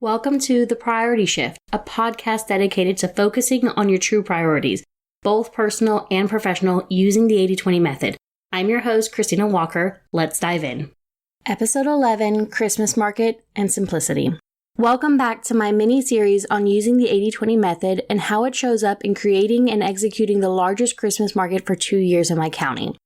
Welcome to The Priority Shift, a podcast dedicated to focusing on your true priorities, both personal and professional, using the 80-20 method. I'm your host, Christina Walker. Let's dive in. Episode 11, Christmas Market and Simplicity. Welcome back to my mini-series on using the 80-20 method and how it shows up in creating and executing the largest Christmas market for 2 years in my county.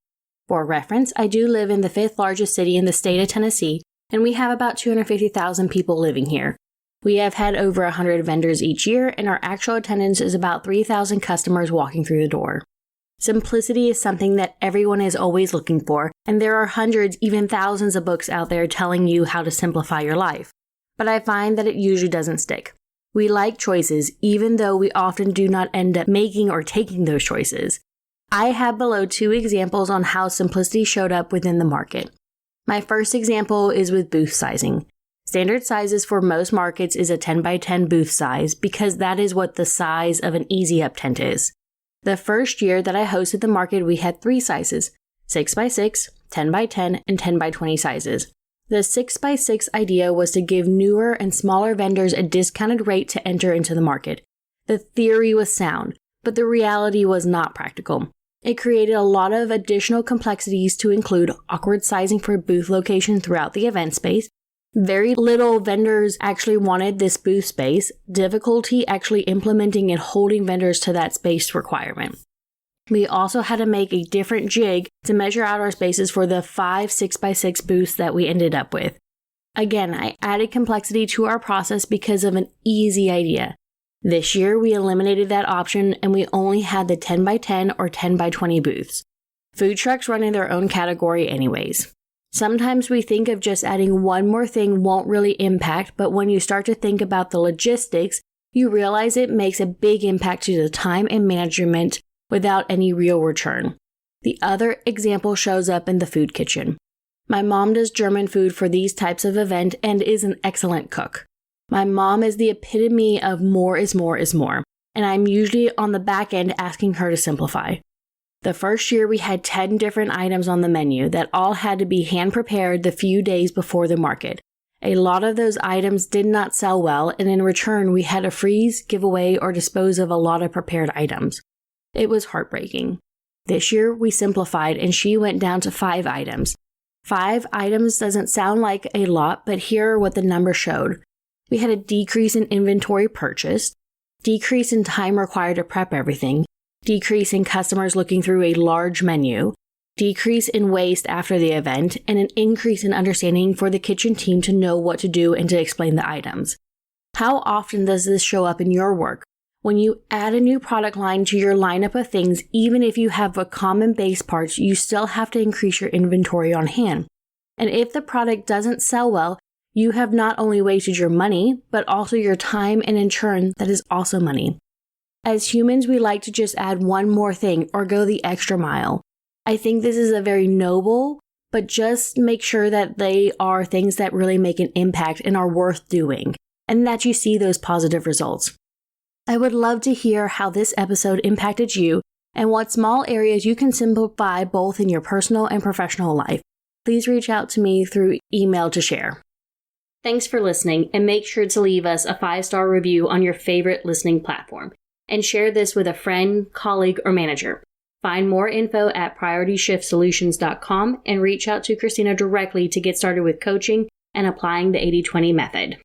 For reference, I do live in the 5th largest city in the state of Tennessee, and we have about 250,000 people living here. We have had over 100 vendors each year, and our actual attendance is about 3,000 customers walking through the door. Simplicity is something that everyone is always looking for, and there are hundreds, even thousands of books out there telling you how to simplify your life. But I find that it usually doesn't stick. We like choices, even though we often do not end up making or taking those choices. I have below 2 examples on how simplicity showed up within the market. My first example is with booth sizing. Standard sizes for most markets is a 10 by 10 booth size because that is what the size of an easy up tent is. The first year that I hosted the market, we had 3 sizes, 6 by 6, 10 by 10, and 10 by 20 sizes. The 6 by 6 idea was to give newer and smaller vendors a discounted rate to enter into the market. The theory was sound, but the reality was not practical. It created a lot of additional complexities to include awkward sizing for booth location throughout the event space. Very little vendors actually wanted this booth space, difficulty actually implementing and holding vendors to that space requirement. We also had to make a different jig to measure out our spaces for the 5 6x6 booths that we ended up with. Again, I added complexity to our process because of an easy idea. This year, we eliminated that option and we only had the 10 by 10 or 10 by 20 booths. Food trucks run in their own category anyways. Sometimes we think of just adding one more thing won't really impact, but when you start to think about the logistics, you realize it makes a big impact to the time and management without any real return. The other example shows up in the food kitchen. My mom does German food for these types of event and is an excellent cook. My mom is the epitome of more is more is more, and I'm usually on the back end asking her to simplify. The first year we had 10 different items on the menu that all had to be hand prepared the few days before the market. A lot of those items did not sell well, and in return we had to freeze, give away, or dispose of a lot of prepared items. It was heartbreaking. This year we simplified and she went down to 5 items. 5 items doesn't sound like a lot, but here are what the numbers showed. We had a decrease in inventory purchased, decrease in time required to prep everything, decrease in customers looking through a large menu, decrease in waste after the event, and an increase in understanding for the kitchen team to know what to do and to explain the items. How often does this show up in your work? When you add a new product line to your lineup of things, even if you have a common base parts, you still have to increase your inventory on hand. And if the product doesn't sell well, you have not only wasted your money, but also your time, and in turn, that is also money. As humans, we like to just add one more thing or go the extra mile. I think this is a very noble, but just make sure that they are things that really make an impact and are worth doing, and that you see those positive results. I would love to hear how this episode impacted you and what small areas you can simplify both in your personal and professional life. Please reach out to me through email to share. Thanks for listening, and make sure to leave us a 5-star review on your favorite listening platform. And share this with a friend, colleague, or manager. Find more info at PriorityShiftSolutions.com and reach out to Christina directly to get started with coaching and applying the 80-20 method.